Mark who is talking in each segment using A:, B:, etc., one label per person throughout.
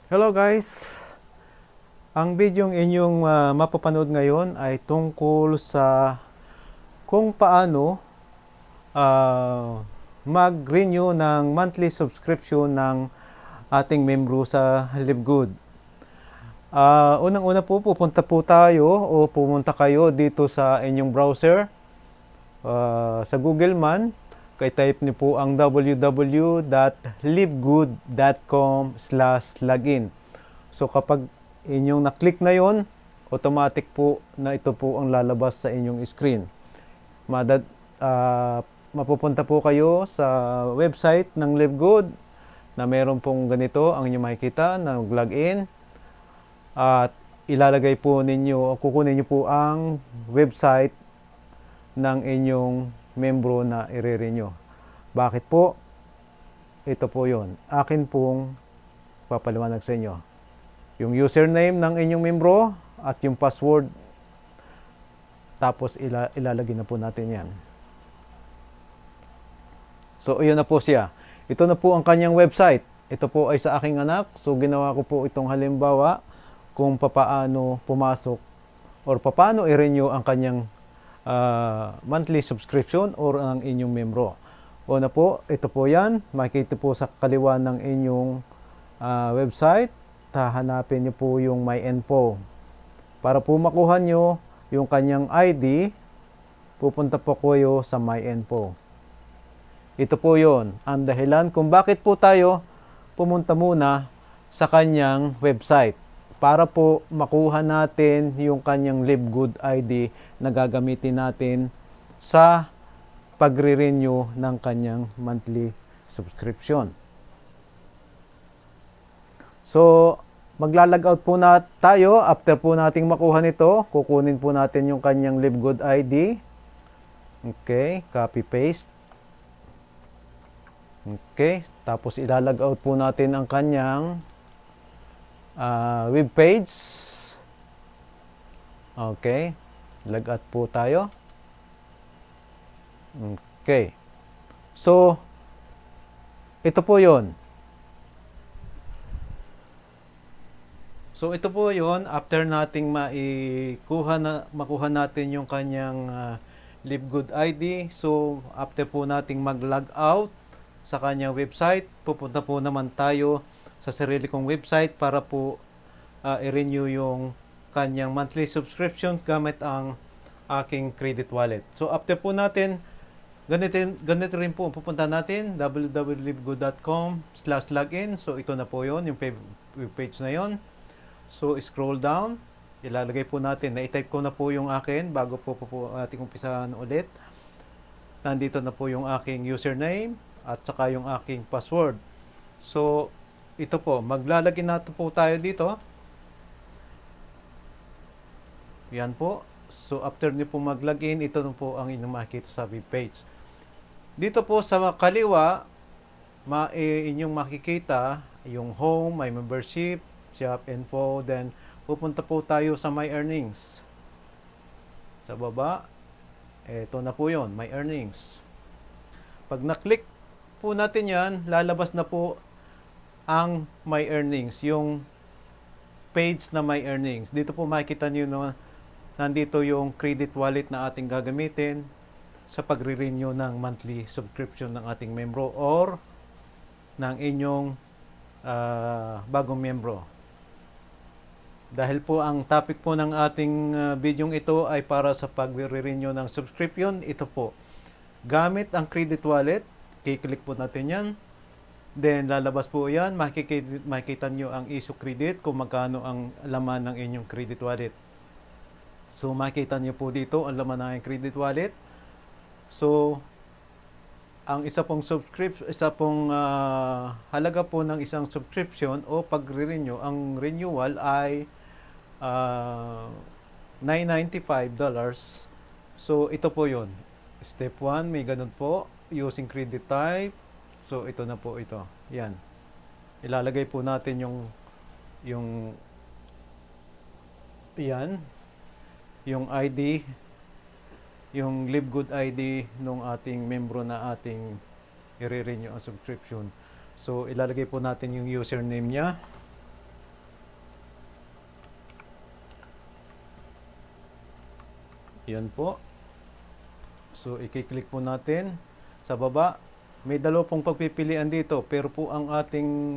A: Hello guys! Ang bidyong inyong mapapanood ngayon ay tungkol sa kung paano mag-renew ng monthly subscription ng ating membro sa LiveGood. Unang-una po, pupunta po tayo o pumunta kayo dito sa inyong browser. Sa Google man, kay type niyo po ang www.livegood.com/login. So kapag inyong na-click na yon, automatic po na ito po ang lalabas sa inyong screen. Mapupunta po kayo sa website ng LiveGood na meron pong ganito ang inyong makikita na login. At ilalagay po ninyo, kukunin niyo po ang website ng inyong membro na i-renew. Bakit po? Ito po yon. Akin pong papaliwanag sa inyo. Yung username ng inyong membro at yung password. Tapos ilalagay na po natin yan. So, iyon na po siya. Ito na po ang kanyang website. Ito po ay sa aking anak. So, ginawa ko po itong halimbawa kung papaano pumasok or papaano i-renew ang kanyang monthly subscription or ang inyong membro. Una po, ito po yan. Makikita po sa kaliwa ng inyong website. Hahanapin nyo po yung MyInfo. Para po makuha nyo yung kanyang ID, pupunta po kayo sa MyInfo. Ito po yon. Ang dahilan kung bakit po tayo pumunta muna sa kanyang website. Para po makuha natin yung kanyang LiveGood ID na gagamitin natin sa pagre-renew ng kanyang monthly subscription. So, maglalag out po na tayo. After po nating makuha nito, kukunin po natin yung kanyang LiveGood ID. Okay, copy paste. Okay, tapos ilalag out po natin ang kanyang web page. Okay, log out po tayo. Okay, so ito po yon. So ito po yon, after nating makuha natin yung kanyang LiveGood ID. So after po nating mag-log out sa kanyang website, pupunta po naman tayo sa sarili kong website para po i-renew yung kanyang monthly subscription gamit ang aking credit wallet. So after po natin, ganito rin po pupunta natin, www.livegood.com/login. So ito na po yon, yung web page na yon. So scroll down, ilalagay po natin, na-type ko na po yung akin bago po ating umpisahan ulit. Nandito na po yung aking username at saka yung aking password. So ito po, maglalagay na po tayo dito. Yan po. So after niyo po mag-login, ito na po ang inyong makikita sa web page. Dito po sa kaliwa, inyong makikita yung home, my membership, shop info, then pupunta po tayo sa my earnings. Sa baba, ito na po yon, my earnings. Pag na-click po natin yan, lalabas na po ang my earnings, yung page na my earnings. Dito po makikita nyo na nandito yung credit wallet na ating gagamitin sa pagre-renew ng monthly subscription ng ating membro or ng inyong bagong membro. Dahil po ang topic po ng ating bidyong ito ay para sa pagre-renew ng subscription, ito po. Gamit ang credit wallet, kiklik po natin yan. Then lalabas po yan, makikita nyo ang issue credit kung magkano ang laman ng inyong credit wallet. So makikita nyo po dito ang laman ng credit wallet. So ang isa pong halaga po ng isang subscription o pagre-renew, ang renewal ay $995. So ito po yon. Step 1, may ganun po, using credit type. So ito na po ito. Yan. Ilalagay po natin yung yan, yung ID, yung LiveGood ID nung ating membro na ating i-renew ang subscription. So ilalagay po natin yung username niya. Yan po. So, i-click po natin sa baba. May dalawa pong pagpipilian dito, pero po ang ating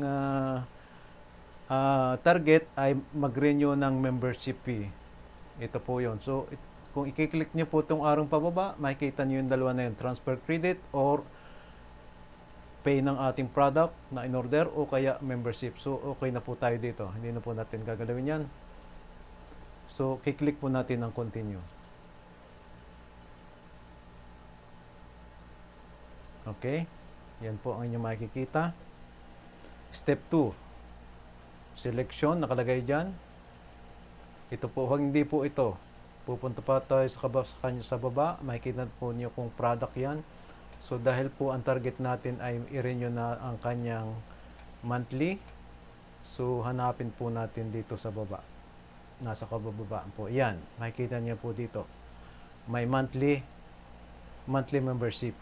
A: target ay mag-renew ng membership fee. Ito po yon. So, kung i-click nyo po itong arong pababa, makikita nyo yung dalawa na yun, transfer credit or pay ng ating product na in-order o kaya membership. So, okay na po tayo dito. Hindi na po natin gagalawin yan. So, i-click po natin ang continue. Okay. Yan po ang inyong makikita. Step 2. Selection, nakalagay dyan. Ito po, hindi po ito. Pupunta pa tayo sa baba. Makikita po niyo kung product yan. So, dahil po ang target natin ay i-renew na ang kanyang monthly. So, hanapin po natin dito sa baba. Nasa kabababaan po. Yan, makikita niyo po dito. May monthly membership.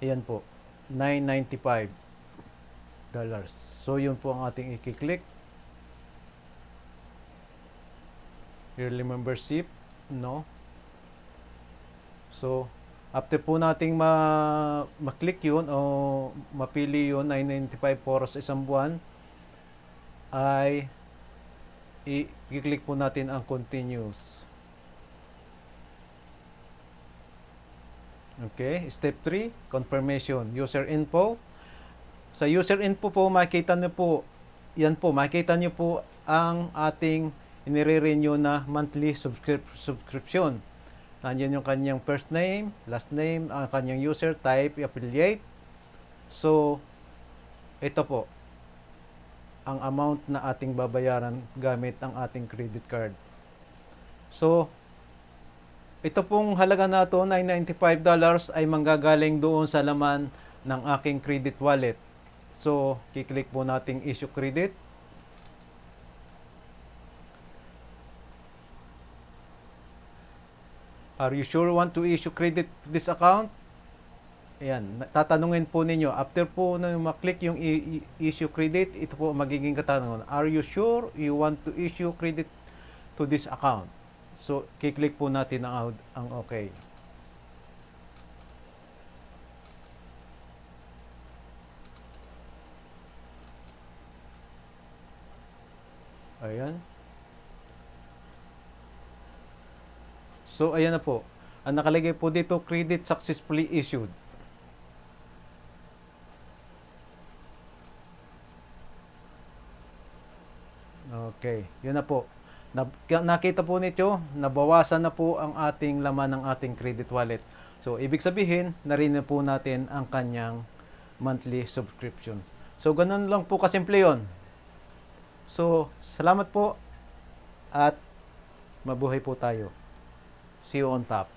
A: Ayan po, $995. So, yun po ang ating i-click. Yearly membership, no? So, after po nating ma-click yun o mapili yun, $995 for sa isang buwan, ay i-click po natin ang continuous. Okay, step 3, confirmation, user info. Sa user info po, makikita niyo po, yan po, makikita niyo po ang ating inire-renew na monthly subscription. Nandiyan yung kanyang first name, last name, ang kanyang user type, affiliate. So, ito po, ang amount na ating babayaran gamit ang ating credit card. So, ito pong halaga na ito, $995 ay manggagaling doon sa laman ng aking credit wallet. So, kiklik po nating issue credit. Are you sure you want to issue credit to this account? Ayan, tatanungin po ninyo. After po na maklik yung issue credit, ito po magiging katanungan. Are you sure you want to issue credit to this account? So, kiklik po natin ang okay. Ayan. So, ayan na po. Ang nakalagay po dito, credit successfully issued. Okay, yun na po. Nakita po nito, nabawasan na po ang ating laman ng ating credit wallet. So, ibig sabihin, narinig po natin ang kanyang monthly subscription. So, ganun lang po kasimple yun. So, salamat po at mabuhay po tayo. See you on top.